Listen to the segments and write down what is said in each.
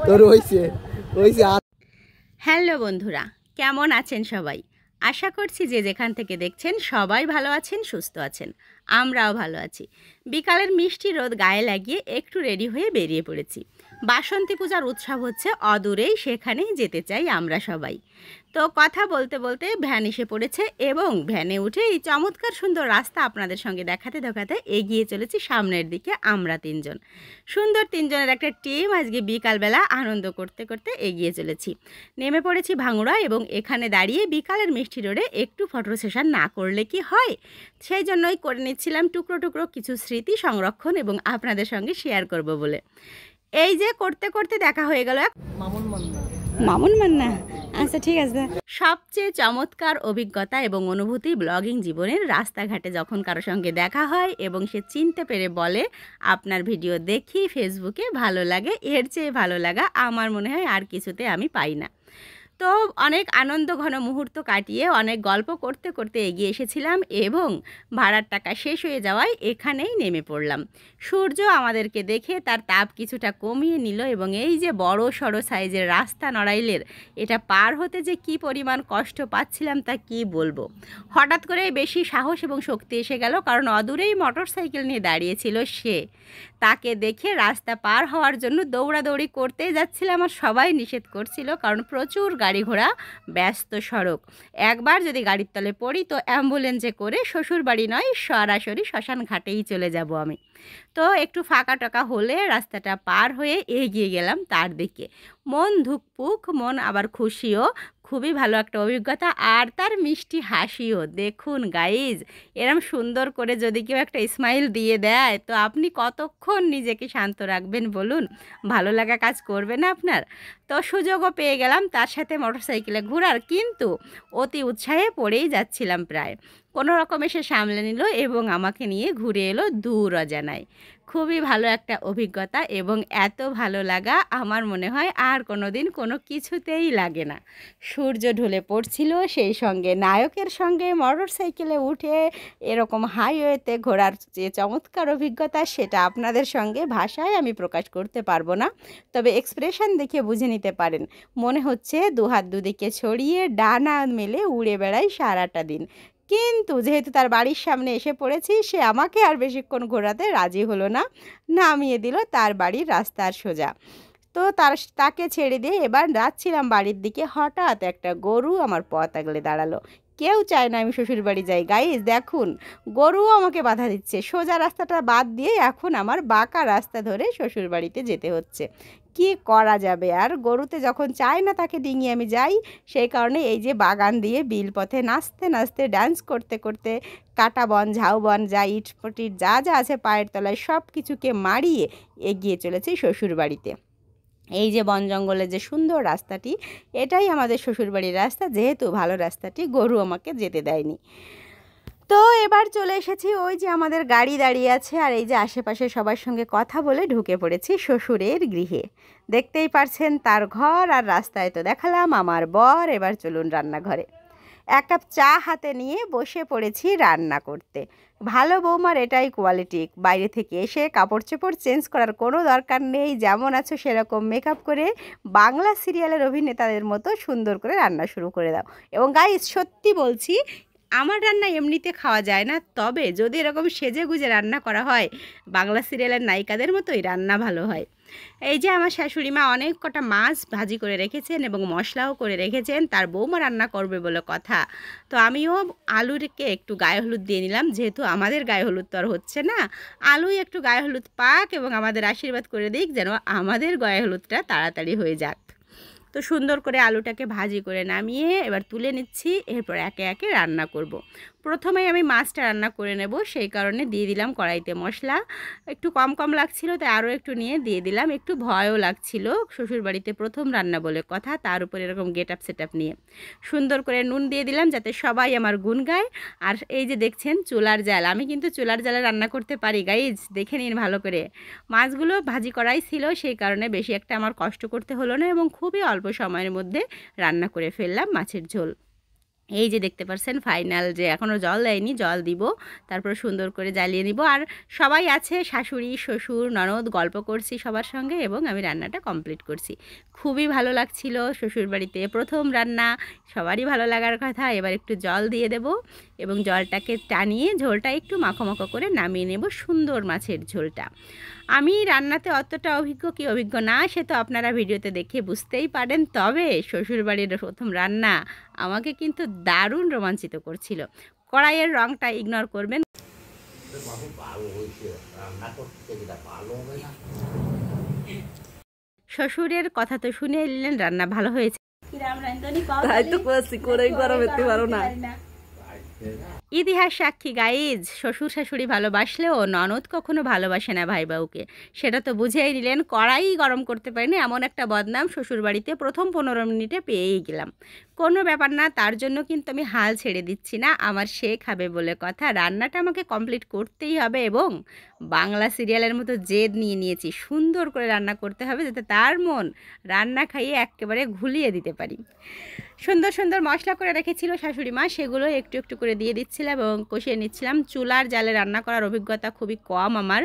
তোর হইছে হইছে। হ্যালো বন্ধুরা, কেমন আছেন সবাই? আশা করছি যে যেখান থেকে দেখছেন সবাই ভালো আছেন, সুস্থ আছেন। আমরাও ভালো আছি। বিকালের মিষ্টি রোদ গায়ে লাগিয়ে একটু রেডি হয়ে বেরিয়ে পড়েছি। বাসন্তী পূজার উৎসব হচ্ছে অদূরেই, সেখানেই যেতে চাই আমরা সবাই। তো কথা বলতে বলতে ভ্যান এসে পড়েছে এবং ভ্যানে উঠে এই চমৎকার সুন্দর রাস্তা আপনাদের সঙ্গে দেখাতে দেখাতে এগিয়ে চলেছি সামনের দিকে। আমরা তিনজন, সুন্দর তিনজনের একটা টিম, আজকে বিকালবেলা আনন্দ করতে করতে এগিয়ে চলেছি। নেমে পড়েছি ভাঙুড়া এবং এখানে দাঁড়িয়ে বিকালের মিষ্টি রোডে একটু ফটো সেশন না করলে কি হয়, সেই জন্যই করে নিচ্ছিলাম টুকরো টুকরো কিছু স্মৃতি সংরক্ষণ এবং আপনাদের সঙ্গে শেয়ার করব বলে। এই যে করতে করতে দেখা হয়ে গেল মামুন মান্না। আচ্ছা ঠিক আছে। সবচেয়ে চমৎকার অভিজ্ঞতা এবং অনুভূতি ব্লগিং জীবনের, রাস্তাঘাটে যখন কারো সঙ্গে দেখা হয় এবং সে চিনতে পেরে বলে আপনার ভিডিও দেখি ফেসবুকে, ভালো লাগে। এর চেয়ে ভালো লাগা আমার মনে হয় আর কিছুতে আমি পাই না। তো অনেক আনন্দ ঘন মুহূর্ত কাটিয়ে অনেক গল্প করতে করতে এগিয়ে এসেছিলাম এবং ভাড়ার টাকা শেষ হয়ে যাওয়ায় এখানেই নেমে পড়লাম। সূর্য আমাদেরকে দেখে তার তাপ কিছুটা কমিয়ে নিল এবং এই যে বড় সড়ো সাইজের রাস্তা নড়াইলের, এটা পার হতে যে কি পরিমাণ কষ্ট পাচ্ছিলাম তা কি বলবো। হঠাৎ করে বেশি সাহস এবং শক্তি এসে গেল, কারণ অদূরেই মোটর সাইকেল নিয়ে দাঁড়িয়েছিল সে। তাকে দেখে রাস্তা পার হওয়ার জন্য দৌড়াদৌড়ি করতেই যাচ্ছিলাম, আর সবাই নিষেধ করছিল কারণ প্রচুর গাড়ি ঘোড়া, ব্যস্ত সড়ক। একবার যদি গাড়ির তলে পড়ি তো অ্যাম্বুলেন্সে করে শ্বশুর বাড়ি নয়, সরাসরি শ্মশান ঘাটেই চলে যাব আমি। তো একটু ফাঁকা টাকা হলে রাস্তাটা পার হয়ে এগিয়ে গেলাম তার দিকে। মন ধুকপুক, মন আবার খুশিও। খুবই ভালো একটা অভিজ্ঞতা, আর তার মিষ্টি হাসিও। দেখুন গাইজ, এরম সুন্দর করে যদি কেউ একটা স্মাইল দিয়ে দেয় তো আপনি কতক্ষণ নিজেকে শান্ত রাখবেন বলুন? ভালো লাগা কাজ করবে না আপনার? তো সুযোগও পেয়ে গেলাম তার সাথে মোটরসাইকেলে ঘোরার, কিন্তু অতি উৎসাহে পড়েই যাচ্ছিলাম প্রায়। কোনো রকমে সে সামলে নিল এবং আমাকে নিয়ে ঘুরে এলো দূর অজানায়। খুবই ভালো একটা অভিজ্ঞতা এবং এত ভালো লাগা আমার মনে হয় আর কোনো দিন কোনো কিছুতেই লাগে না। সূর্য ঢলে পড়ছিল, সেই সঙ্গে নায়কের সঙ্গে মোটর সাইকেলে উঠে এরকম হাইওয়েতে ঘোরার যে চমৎকার অভিজ্ঞতা, সেটা আপনাদের সঙ্গে ভাষায় আমি প্রকাশ করতে পারবো না, তবে এক্সপ্রেশন দেখে বুঝে নিতে পারেন। মনে হচ্ছে দুহাত দুদিকে ছড়িয়ে ডানা মেলে উড়ে বেড়াই সারাটা দিন। কিন্তু যেহেতু তার বাড়ির সামনে এসে পড়েছি, সে আমাকে আর বেশিক্ষণ ঘোরাতে রাজি হলো না, নামিয়ে দিল তার বাড়ির রাস্তার সোজা। তো তাকে ছেড়ে দিয়ে এবার যাচ্ছিলাম বাড়ির দিকে, হঠাৎ একটা গরু আমার পথ আগলে দাঁড়ালো। কেউ চায় না আমি শ্বশুর বাড়ি যাই গাইজ, দেখুন গরুও আমাকে বাধা দিচ্ছে। সোজা রাস্তাটা বাদ দিয়ে এখন আমার বাঁকা রাস্তা ধরে শ্বশুর বাড়িতে যেতে হচ্ছে। কি করা যাবে আর, গরুতে যখন চায় না তাকে ডিঙিয়ে আমি যাই, সেই কারণে এই যে বাগান দিয়ে বিল পথে নাচতে নাচতে ডান্স করতে করতে কাটা বন, ঝাউবন, যা ইটপটির যা যা আছে পায়ের তলায় সব কিছুকে মারিয়ে এগিয়ে চলেছি শ্বশুর বাড়িতে। এই যে বন জঙ্গলের যে সুন্দর রাস্তাটি, এটাই আমাদের শ্বশুরবাড়ির রাস্তা, যেহেতু ভালো রাস্তাটি গরু আমাকে যেতে দেয়নি। তো এবার চলে এসেছি, ওই যে আমাদের গাড়ি দাঁড়িয়ে আছে, আর এই যে আশেপাশে সবার সঙ্গে কথা বলে ঢুকে পড়েছি শ্বশুরের গৃহে। দেখতেই পারছেন তার ঘর আর রাস্তায় তো দেখালাম আমার বর। এবার চলুন রান্নাঘরে। এক কাপ চা হাতে নিয়ে বসে পড়েছি রান্না করতে। ভালো বৌমার এটাই কোয়ালিটি, বাইরে থেকে এসে কাপড় চোপড় চেঞ্জ করার কোনো দরকার নেই, যেমন আছো সেরকম মেকআপ করে বাংলা সিরিয়ালের অভিনেতাদের মতো সুন্দর করে রান্না শুরু করে দাও। এবং গাইস, সত্যি বলছি, আমার রান্না এমনিতে খাওয়া যায় না, তবে যদি এরকম সেজে গুজে রান্না করা হয় বাংলা সিরিয়ালের নায়িকাদের মতোই রান্না ভালো হয়। এই যে আমার শাশুড়ি মা অনেক কটা মাছ ভাজি করে রেখেছেন এবং মশলাও করে রেখেছেন, তার বৌমা রান্না করবে বলে কথা। তো আমিও আলুরকে একটু গায়ে হলুদ দিয়ে নিলাম, যেহেতু আমাদের গায়ে হলুদ তো আর হচ্ছে না। আলুই একটু গায়ে হলুদ পাক এবং আমাদের আশীর্বাদ করে দিক যেন আমাদের গায়ে হলুদটা তাড়াতাড়ি হয়ে যাক। তো সুন্দর করে আলুটাকে ভাজি করে নামিয়ে এবার তুলে নিচ্ছি, এরপর একে একে রান্না করব। প্রথমেই আমি মাছটা রান্না করে নেব, সেই কারণে দিয়ে দিলাম কড়াইতে মশলা। একটু কম কম লাগছিল তাই আরও একটু নিয়ে দিয়ে দিলাম। একটু ভয়ও লাগছিল, শ্বশুরবাড়িতে প্রথম রান্না বলে কথা, তার উপর এরকম গেট আপ সেট আপ নিয়ে। সুন্দর করে নুন দিয়ে দিলাম যাতে সবাই আমার গুণ গায়। আর এই যে দেখছেন চুলার জাল, আমি কিন্তু চুলার জালে রান্না করতে পারি গাইজ, দেখে নিন ভালো করে। মাছগুলো ভাজি করাই ছিল, সেই কারণে বেশি একটা আমার কষ্ট করতে হলো না এবং খুবই অল্প সময়ের মধ্যে রান্না করে ফেললাম মাছের ঝোল। এই যে দেখতে পাচ্ছেন ফাইনাল যে এখনও জল দেয়নি, জল দিব, তারপর সুন্দর করে জ্বালিয়ে নিব। আর সবাই আছে, শাশুড়ি শ্বশুর ননদ, গল্প করছি সবার সঙ্গে এবং আমি রান্নাটা কমপ্লিট করছি। খুবই ভালো লাগছিল শ্বশুরবাড়িতে প্রথম রান্না, সবারই ভালো লাগার কথা। এবার একটু জল দিয়ে দেব এবং জলটাকে টানিয়ে ঝোলটা একটু মাখো মাখো করে নামিয়ে নেব, সুন্দর মাছের ঝোলটা। আমি রান্নাতে অতটা অভিজ্ঞ না, সে তো আপনারা ভিডিওতে দেখে বুঝতেই পারেন। তবে শ্বশুরবাড়ির প্রথম রান্না আমাকে কিন্তু দারুণ রোমাঞ্চিত করছিল। কড়াইয়ের রঙটা ইগনোর করবেন। শ্বশুরের কথা তো শুনে নিলেন, রান্না ভালো হয়েছে। তাই তো করছি, করেই করাতে পারো না। ইতিহাস সাক্ষী গাইজ, শ্বশুর শাশুড়ি ভালোবাসলেও ননদ কখনো ভালোবাসে না ভাই বাবুকে, সেটা তো বুঝেই নিলেন। কড়াই গরম করতে পারিনি, এমন একটা বদনাম শ্বশুরবাড়িতে প্রথম 15 মিনিটে পেয়েই গেলাম। কোনো ব্যাপার না, তার জন্য কিন্তু আমি হাল ছেড়ে দিচ্ছি না। আমার সে খাবে বলে কথা, রান্নাটা আমাকে কমপ্লিট করতেই হবে এবং বাংলা সিরিয়ালের মতো জেদ নিয়ে নিয়েছি, সুন্দর করে রান্না করতে হবে যাতে তার মন রান্না খাইয়ে একেবারে ঘুলিয়ে দিতে পারি। সুন্দর সুন্দর মশলা করে রেখেছিল শাশুড়ি মা, সেগুলো একটু একটু করে দিয়ে দিচ্ছিলাম এবং কষিয়ে নিচ্ছিলাম। চুলার জালে রান্না করার অভিজ্ঞতা খুবই কম আমার,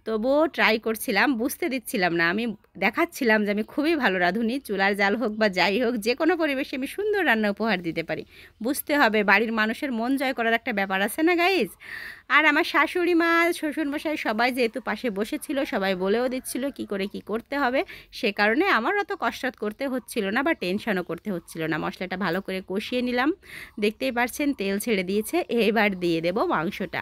তবুও ট্রাই করছিলাম, বুঝতে দিচ্ছিলাম না। আমি দেখাচ্ছিলাম যে আমি খুবই ভালো রাঁধুনি, চুলার জাল হোক বা যাই হোক, যে কোনো পরিবেশে আমি সুন্দর রান্না উপহার দিতে পারি। বুঝতে হবে, বাড়ির মানুষের মন জয় করার একটা ব্যাপার আছে না গাইজ। আর আমার শাশুড়ি মা শ্বশুরমশাই সবাই যেহেতু পাশে বসেছিল, সবাই বলেও দিচ্ছিল কি করে কি করতে হবে, সে কারণে আমার অত কসরত করতে হচ্ছিল না বা টেনশনও করতে হচ্ছিল না। মশলাটা ভালো করে কষিয়ে নিলাম, দেখতেই পাচ্ছেন তেল ছেড়ে দিয়েছে। এবার দিয়ে দেব মাংসটা।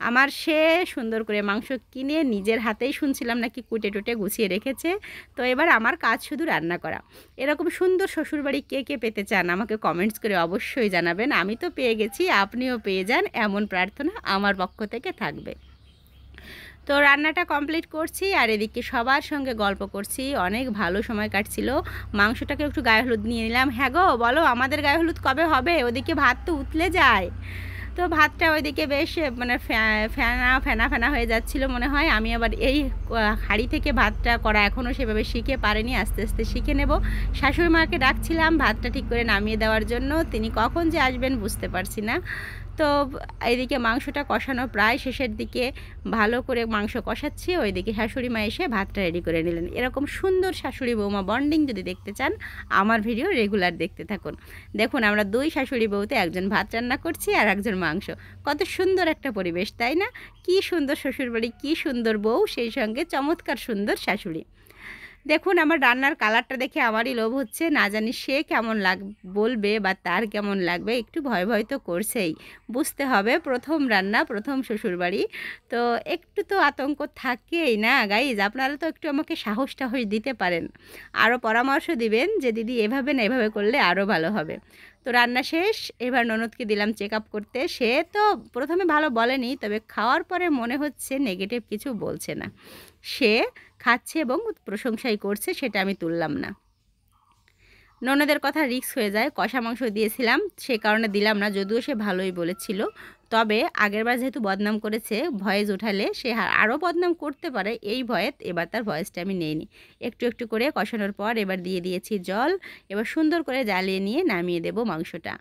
আমার সে সুন্দর করে মাংস কিনে নিজের হাতেই শুনছিলাম নাকি কুটে টুটে গুছিয়ে রেখেছে। তো এবার আমার কাজ শুধু রান্না করা। এরকম সুন্দর শ্বশুরবাড়ি কে কে পেতে চান আমাকে কমেন্টস করে অবশ্যই জানাবেন। আমি তো পেয়ে গেছি, আপনিও পেয়ে যান, এমন প্রার্থনা আমার পক্ষ থেকে থাকবে। তো রান্নাটা কমপ্লিট করছি আর এদিকে সবার সঙ্গে গল্প করছি, অনেক ভালো সময় কাটছিল। মাংসটাকে একটু গায়ে হলুদ নিয়ে নিলাম। হ্যাঁ গো বলো, আমাদের গায়ে হলুদ কবে হবে? ওদিকে ভাত তো উতলে যায়। তো ভাতটা ওইদিকে বেশ মানে ফেনা ফেনা ফেনা হয়ে যাচ্ছিল মনে হয়। আমি আবার এই হাঁড়ি থেকে ভাতটা করা এখনও সেভাবে শিখে পারিনি, আস্তে আস্তে শিখে নেব। শাশুড়ি মাকে ডাকছিলাম ভাতটা ঠিক করে নামিয়ে দেওয়ার জন্য, তিনি কখন যে আসবেন বুঝতে পারছি না। তো এইদিকে মাংসটা কষানো প্রায় শেষের দিকে, ভালো করে মাংস কষাচ্ছি, ওইদিকে শাশুড়ি মা এসে ভাতটা রেডি করে নিলেন। এরকম সুন্দর শাশুড়ি বৌমা বন্ডিং যদি দেখতে চান আমার ভিডিও রেগুলার দেখতে থাকুন। দেখুন আমরা দুই শাশুড়ি বউতে, একজন ভাত রান্না করছি আর একজন মাংস। কত সুন্দর একটা পরিবেশ, তাই না? কি সুন্দর শ্বশুরবাড়ি, কি সুন্দর বউ, সেই সঙ্গে চমৎকার সুন্দর শাশুড়ি। দেখুন আমার রান্নার কালারটা দেখে আমারই লোভ হচ্ছে, না জানি সে কেমন বলবে বা তার কেমন লাগবে। একটু ভয় ভয় তো করছেই, বুঝতে হবে প্রথম রান্না, প্রথম শ্বশুরবাড়ি, তো একটু তো আতঙ্ক থাকেই না গাইজ। আপনারা তো একটু আমাকে সাহস টাহস দিতে পারেন, আরও পরামর্শ দিবেন যে দিদি এভাবে না এভাবে করলে আরও ভালো হবে। তো রান্না শেষ, এবার ননদকে দিলাম চেক আপ করতে। সে তো প্রথমে ভালো বলেনি, তবে খাওয়ার পরে মনে হচ্ছে নেগেটিভ কিছু বলছে না। সে খাচ্ছে এবং প্রশংসাই করছে, সেটা আমি তুললাম না। ননদের কথা রিস্ক হয়ে যায়, কষা মাংস দিয়েছিলাম সে কারণে দিলাম না, যদিও সে ভালোই বলেছিল। তবে আগেরবার যেহেতু বদনাম করেছে, ভয়েস উঠালে সে আরও বদনাম করতে পারে, এই ভয়ে এবার তার ভয়েসটা আমি নেইনি। একটু একটু করে কষানোর পর এবার দিয়ে দিয়েছি জল। এবার সুন্দর করে জ্বালিয়ে নিয়ে নামিয়ে দেব মাংসটা।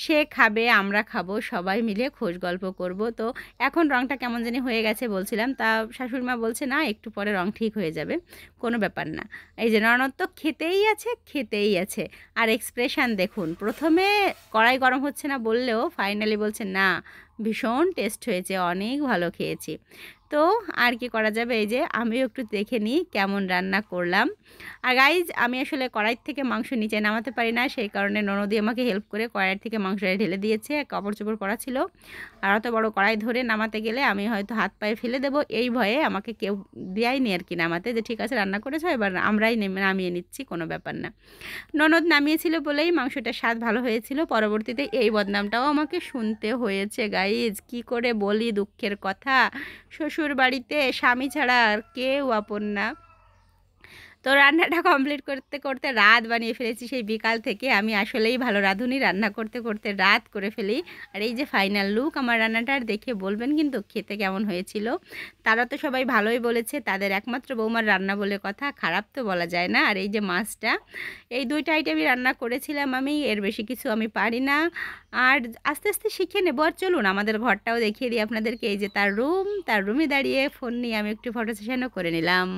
সে খাবে, আমরা খাবো, সবাই মিলে খোশ গল্প করব। তো এখন রঙটা কেমন জানি হয়ে গেছে বলছিলাম, তা শাশুড়িমা বলছে না একটু পরে রঙ ঠিক হয়ে যাবে, কোনো ব্যাপার না। এই যে ননদ তো খেতেই আছে খেতেই আছে। আর এক্সপ্রেশান দেখুন, প্রথমে কড়াই গরম হচ্ছে না বললেও ফাইনালি বলছে না ভীষণ টেস্ট হয়েছে, অনেক ভালো খেয়েছি। তো আর কি করা যাবে, এই যে আমিও একটু দেখে নিই কেমন রান্না করলাম। আর গাইজ আমি আসলে কড়াই থেকে মাংস নিচে নামাতে পারি না, সেই কারণে ননদি আমাকে হেল্প করে কড়াইয়ের থেকে মাংসটা ঢেলে দিয়েছে। কাপড় চোপড় পরা ছিল, আর অত বড় কড়াই ধরে নামাতে গেলে আমি হয়তো হাত পায়ে ফেলে দেবো, এই ভয়ে আমাকে কেউ দেয়নি আর কি নামাতে, যে ঠিক আছে রান্না করেছো এবার আমরাই নামিয়ে নিচ্ছি, কোনো ব্যাপার না। ননদ নামিয়েছিল বলেই মাংসটার স্বাদ ভালো হয়েছিল। পরবর্তীতে এই বদনামটাও আমাকে শুনতে হয়েছে গাইজ, কি করে বলি দুঃখের কথা। শ্বশুর বাড়িতে স্বামী ছাড়া আর কেউ আপন না। তো রান্নাটা কমপ্লিট করতে করতে রাত বানিয়ে ফেলেছি। সেই বিকাল থেকে আমি আসলেই ভালো রাঁধুনি, রান্না করতে করতে রাত করে ফেলি। আর এই যে ফাইনাল লুক আমার রান্নাটার, দেখে বলবেন কিন্তু খেতে কেমন হয়েছিল। তারা তো সবাই ভালোই বলেছে, তাদের একমাত্র বৌমার রান্না বলে কথা, খারাপ তো বলা যায় না। আর এই যে মাছটা, এই দুইটা আইটেমই রান্না করেছিলাম আমি, এর বেশি কিছু আমি পারি না। আর আস্তে আস্তে শিখে নেবো। আর চলুন আমাদের ঘরটাও দেখিয়ে দিই আপনাদেরকে। এই যে তার রুমে দাঁড়িয়ে ফোন নিয়ে আমি একটু ফটো সেশনও করে নিলাম।